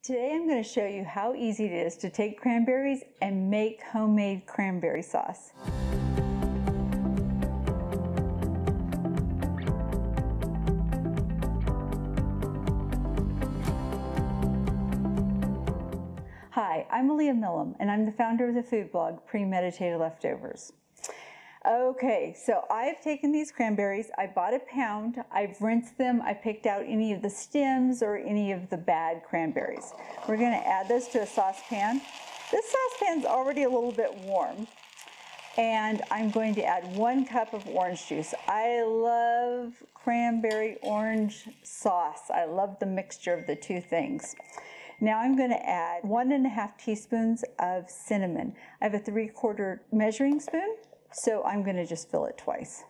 Today I'm going to show you how easy it is to take cranberries and make homemade cranberry sauce. Hi, I'm Aaliyah Millam and I'm the founder of the food blog Premeditated Leftovers. Okay, so I've taken these cranberries, I bought a pound, I've rinsed them, I picked out any of the stems or any of the bad cranberries. We're going to add this to a saucepan. This saucepan's already a little bit warm, and I'm going to add 1 cup of orange juice. I love cranberry orange sauce. I love the mixture of the two things. Now I'm going to add 1.5 teaspoons of cinnamon. I have a 3/4 measuring spoon. So I'm going to just fill it twice.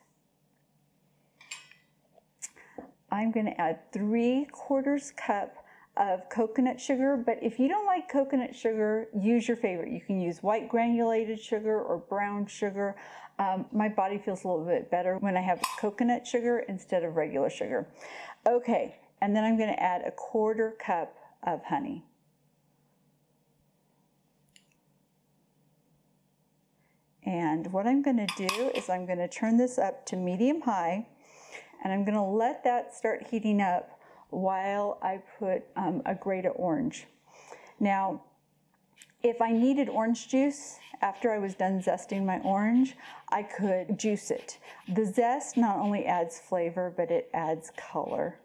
I'm going to add 3/4 cup of coconut sugar, but if you don't like coconut sugar, use your favorite. You can use white granulated sugar or brown sugar. My body feels a little bit better when I have coconut sugar instead of regular sugar. Okay, and then I'm going to add 1/4 cup of honey. And what I'm going to do is I'm going to turn this up to medium-high, and I'm going to let that start heating up while I put a grate of orange. Now, if I needed orange juice after I was done zesting my orange, I could juice it. The zest not only adds flavor, but it adds color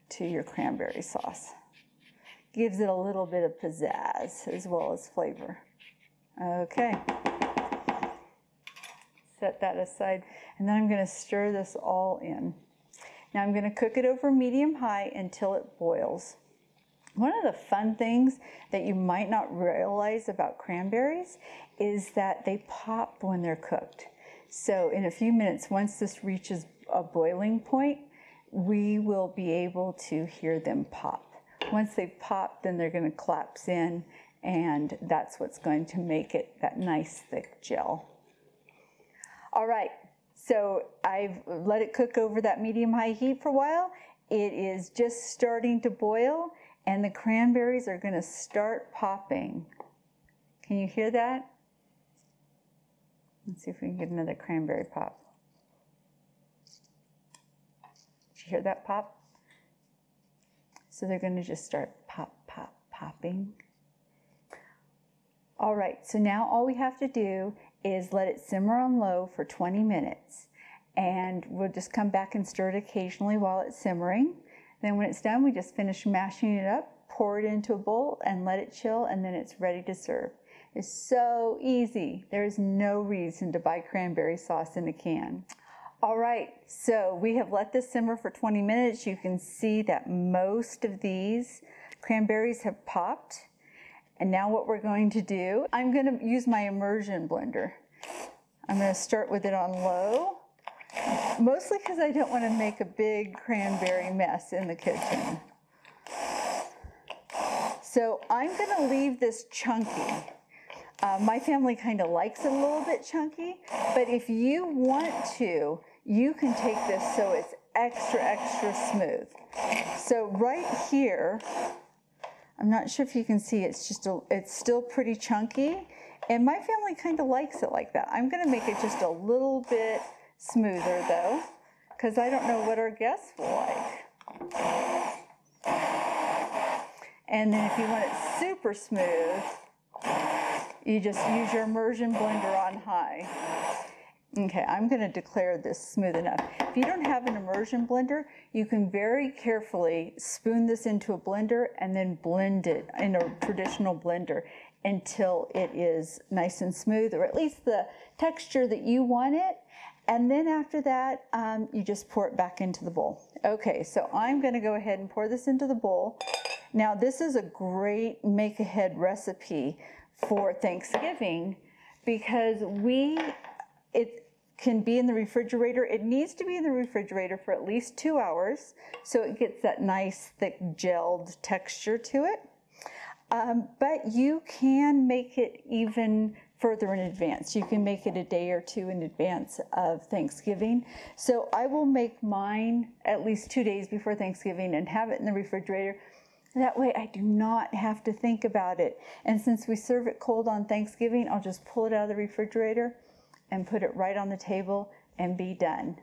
to your cranberry sauce. Gives it a little bit of pizzazz as well as flavor. Okay. Set that aside, and then I'm going to stir this all in. Now I'm going to cook it over medium-high until it boils. One of the fun things that you might not realize about cranberries is that they pop when they're cooked. So in a few minutes, once this reaches a boiling point, we will be able to hear them pop. Once they've popped, then they're going to collapse in, and that's what's going to make it that nice thick gel. All right, so I've let it cook over that medium-high heat for a while. It is just starting to boil, and the cranberries are going to start popping. Can you hear that? Let's see if we can get another cranberry pop. Did you hear that pop? So they're going to just start popping. All right, so now all we have to do is let it simmer on low for 20 minutes. And we'll just come back and stir it occasionally while it's simmering. Then when it's done, we just finish mashing it up, pour it into a bowl, and let it chill, and then it's ready to serve. It's so easy. There's no reason to buy cranberry sauce in a can. All right, so we have let this simmer for 20 minutes. You can see that most of these cranberries have popped. And now what we're going to do, I'm going to use my immersion blender. I'm going to start with it on low, mostly because I don't want to make a big cranberry mess in the kitchen. So I'm going to leave this chunky. My family kind of likes it a little bit chunky, but if you want to, you can take this so it's extra smooth. So right here, I'm not sure if you can see, it's still pretty chunky, and my family kind of likes it like that. I'm going to make it just a little bit smoother though, because I don't know what our guests will like. And then if you want it super smooth, you just use your immersion blender on high. Okay, I'm going to declare this smooth enough. If you don't have an immersion blender, you can very carefully spoon this into a blender and then blend it in a traditional blender until it is nice and smooth, or at least the texture that you want it. And then after that, you just pour it back into the bowl. Okay, so I'm going to go ahead and pour this into the bowl. Now, this is a great make-ahead recipe for Thanksgiving because it can be in the refrigerator. It needs to be in the refrigerator for at least 2 hours so it gets that nice thick gelled texture to it. But you can make it even further in advance. You can make it a day or two in advance of Thanksgiving. So I will make mine at least 2 days before Thanksgiving and have it in the refrigerator That way I do not have to think about it. And since we serve it cold on Thanksgiving, I'll just pull it out of the refrigerator and put it right on the table and be done.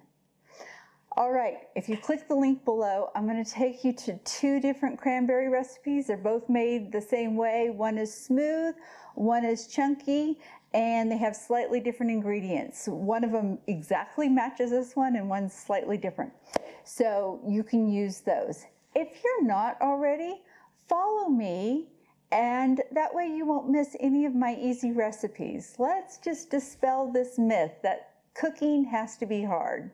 All right, if you click the link below, I'm going to take you to 2 different cranberry recipes. They're both made the same way. One is smooth, one is chunky, and they have slightly different ingredients. One of them exactly matches this one and one's slightly different. So you can use those. If you're not already, follow me, and that way you won't miss any of my easy recipes. Let's just dispel this myth that cooking has to be hard.